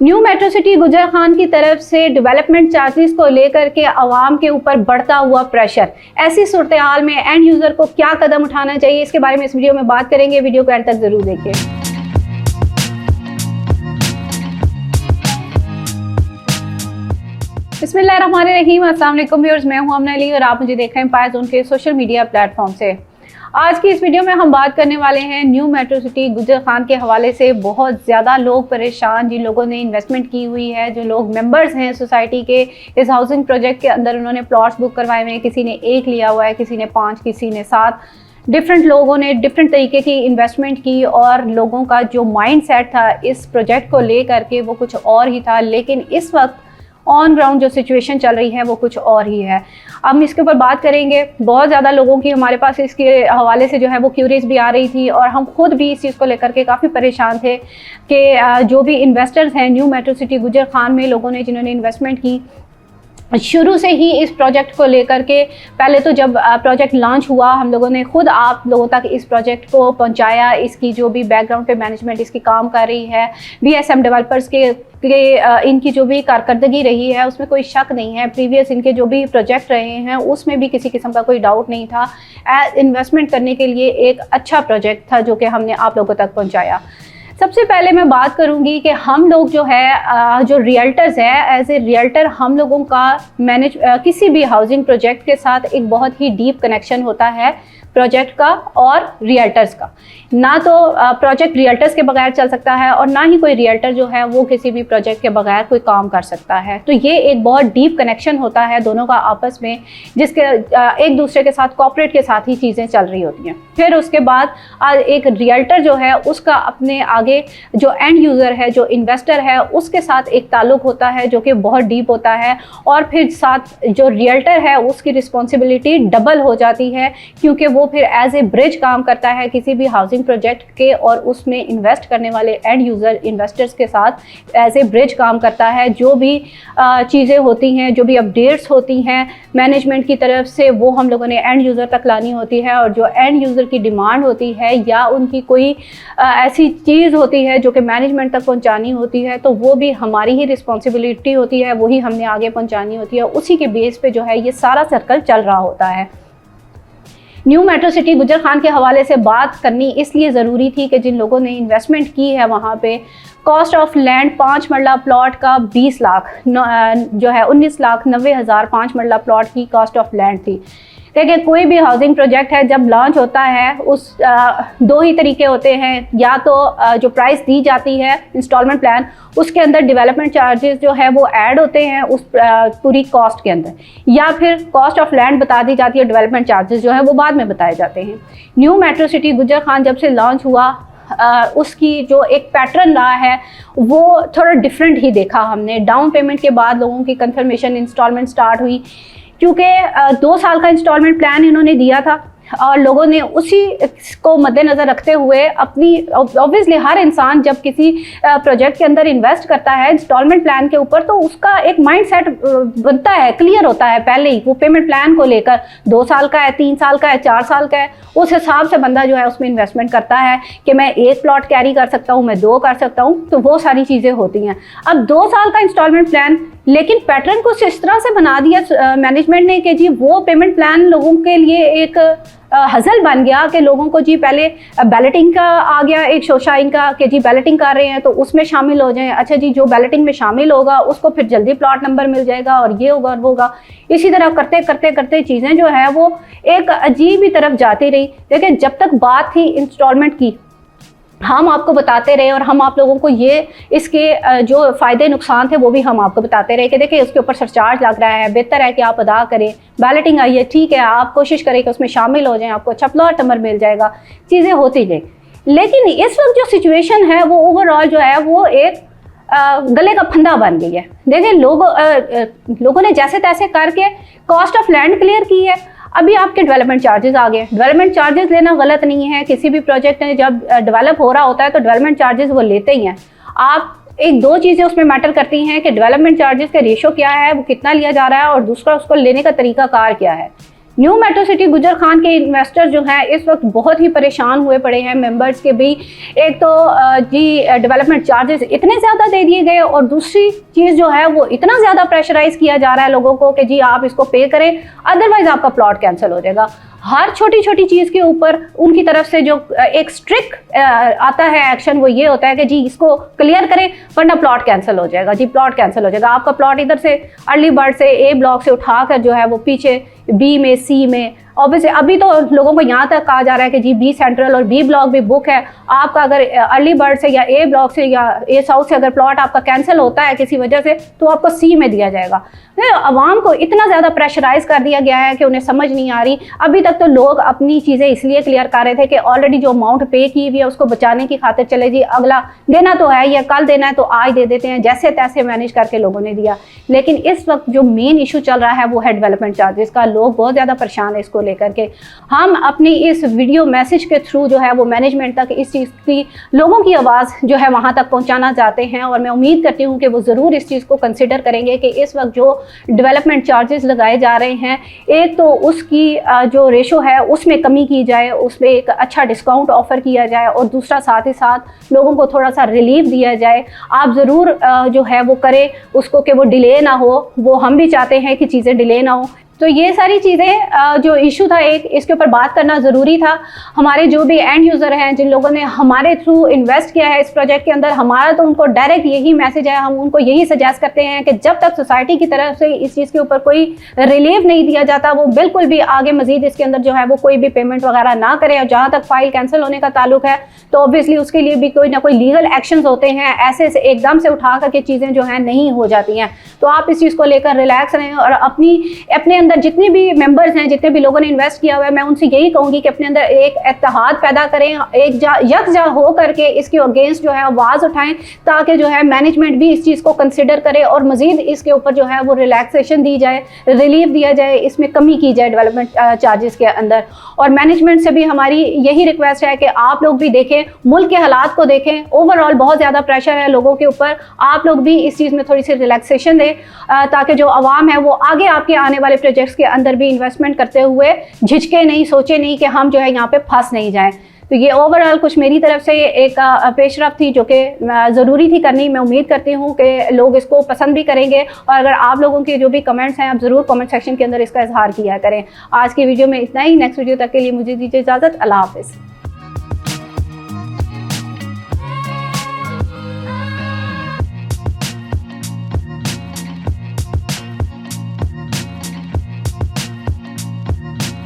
New metro city गुजर खान की तरफ से डेवलपमेंट चार्जेस को लेकर के आवाम के ऊपर बढ़ता हुआ प्रेशर, ऐसी सूरत हाल में एंड यूजर को क्या कदम उठाना चाहिए, इसके बारे में इस वीडियो में बात करेंगे। वीडियो को एंड तक जरूर देखिए। बिस्मिल्लाहिर्रहमानिर्रहीम, अस्सलाम वालेकुम व्यूअर्स, मैं हूं अमना अली और आप मुझे देख रहे हैं पायज़ोन के सोशल मीडिया प्लेटफॉर्म से। आज की इस वीडियो में हम बात करने वाले हैं न्यू मेट्रो सिटी गुजर खान के हवाले से। बहुत ज़्यादा लोग परेशान, जिन लोगों ने इन्वेस्टमेंट की हुई है, जो लोग मेंबर्स हैं सोसाइटी के, इस हाउसिंग प्रोजेक्ट के अंदर उन्होंने प्लॉट्स बुक करवाए हुए हैं। किसी ने 1 लिया हुआ है, किसी ने 5, किसी ने 7। डिफरेंट लोगों ने डिफरेंट तरीके की इन्वेस्टमेंट की और लोगों का जो माइंड सेट था इस प्रोजेक्ट को ले करके वो कुछ और ही था। लेकिन इस वक्त ऑन ग्राउंड जो सिचुएशन चल रही है वो कुछ और ही है। अब हम इसके ऊपर बात करेंगे। बहुत ज़्यादा लोगों की हमारे पास इसके हवाले से जो है वो क्यूरीज भी आ रही थी और हम खुद भी इस चीज़ को लेकर के काफ़ी परेशान थे कि जो भी इन्वेस्टर्स हैं न्यू मेट्रो सिटी गुजर खान में, लोगों ने जिन्होंने इन्वेस्टमेंट की, शुरू से ही इस प्रोजेक्ट को लेकर के, पहले तो जब प्रोजेक्ट लॉन्च हुआ हम लोगों ने खुद आप लोगों तक इस प्रोजेक्ट को पहुंचाया। इसकी जो भी बैकग्राउंड पे मैनेजमेंट इसकी काम कर रही है, BSM डेवलपर्स के इनकी जो भी कारकर्दगी रही है उसमें कोई शक नहीं है। प्रीवियस इनके जो भी प्रोजेक्ट रहे हैं उसमें भी किसी किस्म का कोई डाउट नहीं था। इन्वेस्टमेंट करने के लिए एक अच्छा प्रोजेक्ट था जो कि हमने आप लोगों तक पहुँचाया। सबसे पहले मैं बात करूंगी कि हम लोग जो है जो रियल्टर्स है, एज ए रियल्टर हम लोगों का किसी भी हाउसिंग प्रोजेक्ट के साथ एक बहुत ही डीप कनेक्शन होता है प्रोजेक्ट का और रियल्टर्स का। ना तो प्रोजेक्ट रियल्टर्स के बगैर चल सकता है और ना ही कोई रियल्टर जो है वो किसी भी प्रोजेक्ट के बगैर कोई काम कर सकता है। तो ये एक बहुत डीप कनेक्शन होता है दोनों का आपस में, जिसके एक दूसरे के साथ कोऑपरेट के साथ ही चीज़ें चल रही होती हैं। फिर उसके बाद एक रियल्टर जो है उसका अपने आगे जो एंड यूज़र है, जो इन्वेस्टर है, उसके साथ एक ताल्लुक होता है जो कि बहुत डीप होता है। और फिर साथ जो रियल्टर है उसकी रिस्पॉन्सिबिलिटी डबल हो जाती है, क्योंकि वो फिर एज ए ब्रिज काम करता है किसी भी हाउसिंग प्रोजेक्ट के और उसमें इन्वेस्ट करने वाले एंड यूज़र इन्वेस्टर्स के साथ एज ए ब्रिज काम करता है। जो भी चीज़ें होती हैं, जो भी अपडेट्स होती हैं मैनेजमेंट की तरफ से, वो हम लोगों ने एंड यूज़र तक लानी होती है। और जो एंड यूज़र की डिमांड होती है या उनकी कोई ऐसी चीज़ होती है जो कि मैनेजमेंट तक पहुंचानी होती है, तो वो भी हमारी ही रिस्पॉन्सिबिलिटी होती है, वही हमने आगे पहुंचानी होती है। उसी के बेस पे जो है ये सारा सर्कल चल रहा होता है। न्यू मेट्रो सिटी गुजर खान के हवाले से बात करनी इसलिए ज़रूरी थी कि जिन लोगों ने इन्वेस्टमेंट की है वहाँ पे कॉस्ट ऑफ लैंड 5 मरला प्लॉट का 20 लाख जो है 19,90,000 5 मरला प्लॉट की कॉस्ट ऑफ लैंड थी। देखिए, कोई भी हाउसिंग प्रोजेक्ट है जब लॉन्च होता है उस 2 ही तरीके होते हैं। या तो जो प्राइस दी जाती है इंस्टॉलमेंट प्लान, उसके अंदर डेवलपमेंट चार्जेस जो है वो ऐड होते हैं उस पूरी कॉस्ट के अंदर, या फिर कॉस्ट ऑफ लैंड बता दी जाती है, डेवलपमेंट चार्जेस जो है वो बाद में बताए जाते हैं। न्यू मेट्रो सिटी गुजर खान जब से लॉन्च हुआ उसकी जो एक पैटर्न रहा है वो थोड़ा डिफरेंट ही देखा हमने। डाउन पेमेंट के बाद लोगों की कंफर्मेशन इंस्टॉलमेंट स्टार्ट हुई, क्योंकि 2 साल का इंस्टॉलमेंट प्लान इन्होंने दिया था और लोगों ने उसी को मद्देनज़र रखते हुए अपनी, ऑब्वियसली हर इंसान जब किसी प्रोजेक्ट के अंदर इन्वेस्ट करता है इंस्टॉलमेंट प्लान के ऊपर, तो उसका एक माइंड सेट बनता है, क्लियर होता है पहले ही वो पेमेंट प्लान को लेकर। 2 साल का है, 3 साल का है, 4 साल का है, उस हिसाब से बंदा जो है उसमें इन्वेस्टमेंट करता है कि मैं 1 प्लॉट कैरी कर सकता हूँ, मैं 2 कर सकता हूँ, तो वो सारी चीज़ें होती हैं। अब 2 साल का इंस्टॉलमेंट प्लान, लेकिन पैटर्न को इस तरह से बना दिया मैनेजमेंट ने कि जी वो पेमेंट प्लान लोगों के लिए एक हज़ल बन गया कि लोगों को जी पहले बैलेटिंग का आ गया एक शोशाइन का कि जी बैलेटिंग कर रहे हैं तो उसमें शामिल हो जाएं। अच्छा जी, जो बैलेटिंग में शामिल होगा उसको फिर जल्दी प्लॉट नंबर मिल जाएगा और ये होगा और वो होगा। इसी तरह करते करते करते चीज़ें जो है वो एक अजीब ही तरफ जाती रही। देखिए, जब तक बात थी इंस्टॉलमेंट की, हम आपको बताते रहे और हम आप लोगों को ये इसके जो फ़ायदे नुकसान थे वो भी हम आपको बताते रहे कि देखिए उसके ऊपर सरचार्ज लग रहा है, बेहतर है कि आप अदा करें। बैलेटिंग आई है, ठीक है, आप कोशिश करें कि उसमें शामिल हो जाएं, आपको अच्छा प्लॉट नंबर मिल जाएगा, चीज़ें होती गई। लेकिन इस वक्त जो सिचुएशन है वो ओवरऑल जो है वो एक गले का फंदा बन गई है। देखिए, लोगों ने जैसे तैसे करके कॉस्ट ऑफ लैंड क्लियर की है। अभी आपके डेवलपमेंट चार्जेस आ गए। डेवलपमेंट चार्जेस लेना गलत नहीं है, किसी भी प्रोजेक्ट में जब डेवलप हो रहा होता है तो डेवलपमेंट चार्जेस वो लेते ही हैं। आप एक 2 चीज़ें उसमें मैटर करती हैं कि डेवलपमेंट चार्जेस का रेशो क्या है, वो कितना लिया जा रहा है, और दूसरा उसको लेने का तरीका कार क्या है। न्यू मेट्रो सिटी गुजर खान के इन्वेस्टर जो हैं इस वक्त बहुत ही परेशान हुए पड़े हैं। मेंबर्स के भी एक तो जी डेवलपमेंट चार्जेस इतने ज़्यादा दे दिए गए, और दूसरी चीज़ जो है वो इतना ज़्यादा प्रेशराइज किया जा रहा है लोगों को कि जी आप इसको पे करें, अदरवाइज आपका प्लॉट कैंसिल हो जाएगा। हर छोटी छोटी चीज़ के ऊपर उनकी तरफ से जो एक स्ट्रिक्ट आता है एक्शन, वो ये होता है कि जी इसको क्लियर करें वरना प्लॉट कैंसिल हो जाएगा। जी प्लॉट कैंसिल हो जाएगा, आपका प्लॉट इधर से अर्ली बर्ड से ए ब्लॉक से उठाकर जो है वो पीछे बी में, सी में, ऑब्वियसली अभी तो लोगों को यहाँ तक कहा जा रहा है कि जी बी सेंट्रल और बी ब्लॉक भी बुक है। आपका अगर अर्ली बर्ड से या ए ब्लॉक से या ए साउथ से अगर प्लॉट आपका कैंसिल होता है किसी वजह से, तो आपको सी में दिया जाएगा। अवाम को इतना ज़्यादा प्रेशराइज कर दिया गया है कि उन्हें समझ नहीं आ रही। अभी तक तो लोग अपनी चीज़ें इसलिए क्लियर कर रहे थे कि ऑलरेडी जो अमाउंट पे की हुई है उसको बचाने की खातिर, चले जी अगला देना तो है या कल देना है तो आज दे देते हैं, जैसे तैसे मैनेज करके लोगों ने दिया। लेकिन इस वक्त जो मेन इशू चल रहा है वो है डेवलपमेंट चार्जेस का। लोग बहुत ज़्यादा परेशान है इसको लेकर के। हम अपनी इस वीडियो मैसेज के थ्रू जो है वो मैनेजमेंट तक इस चीज़ की, लोगों की आवाज़ जो है वहाँ तक पहुँचाना चाहते हैं, और मैं उम्मीद करती हूँ कि वो ज़रूर इस चीज़ को कंसिडर करेंगे कि इस वक्त जो डेवलपमेंट चार्जेस लगाए जा रहे हैं, एक तो उसकी जो रेशो है उसमें कमी की जाए, उसमें एक अच्छा डिस्काउंट ऑफर किया जाए, और दूसरा साथ ही साथ लोगों को थोड़ा सा रिलीफ दिया जाए। आप ज़रूर जो है वो करें उसको कि वो डिले ना हो, वो हम भी चाहते हैं कि चीज़ें डिले ना हो। तो ये सारी चीज़ें जो इशू था एक, इसके ऊपर बात करना ज़रूरी था। हमारे जो भी एंड यूज़र हैं, जिन लोगों ने हमारे थ्रू इन्वेस्ट किया है इस प्रोजेक्ट के अंदर, हमारा तो उनको डायरेक्ट यही मैसेज है, हम उनको यही सजेस्ट करते हैं कि जब तक सोसाइटी की तरफ से इस चीज़ के ऊपर कोई रिलीफ नहीं दिया जाता, वो बिल्कुल भी आगे मजीद इसके अंदर जो है वो कोई भी पेमेंट वगैरह ना करें। और जहाँ तक फाइल कैंसिल होने का ताल्लुक है तो ऑब्वियसली उसके लिए भी कोई ना कोई लीगल एक्शंस होते हैं, ऐसे से एकदम से उठा करके चीज़ें जो हैं नहीं हो जाती हैं। तो आप इस चीज़ को लेकर रिलैक्स रहें, और अपने अंदर जितने भी मेंबर्स हैं, जितने भी लोगों ने इन्वेस्ट किया हुआ है, मैं उनसे यही कहूंगी कि अपने अंदर एक इत्तेहाद पैदा करें, एक यकजा हो करके इसके अगेंस्ट जो है आवाज़ उठाएं, ताकि जो है मैनेजमेंट भी इस चीज़ को कंसिडर करे और मजीद इसके ऊपर जो है वो रिलैक्सेशन दी जाए, रिलीफ दिया जाए, इसमें कमी की जाए डेवलपमेंट चार्जेस के अंदर। और मैनेजमेंट से भी हमारी यही रिक्वेस्ट है कि आप लोग भी देखें, मुल्क के हालात को देखें। ओवरऑल बहुत ज़्यादा प्रेशर है लोगों के ऊपर, आप लोग भी इस चीज़ में थोड़ी सी रिलैक्सेशन दें, ताकि जो आवाम है वो आगे आपके आने वाले प्रोजेक्ट्स के अंदर भी इन्वेस्टमेंट करते हुए झिझके नहीं, सोचे नहीं कि हम जो है यहाँ पे फंस नहीं जाएं। तो ये ओवरऑल कुछ मेरी तरफ से एक पेशरफ थी जो कि ज़रूरी थी करनी। मैं उम्मीद करती हूँ कि लोग इसको पसंद भी करेंगे, और अगर आप लोगों के जो भी कमेंट्स हैं आप ज़रूर कमेंट सेक्शन के अंदर इसका इजहार किया करें। आज की वीडियो में इतना ही। नेक्स्ट वीडियो तक के लिए मुझे दीजिए इजाज़त। अल्लाह हाफ़िज़।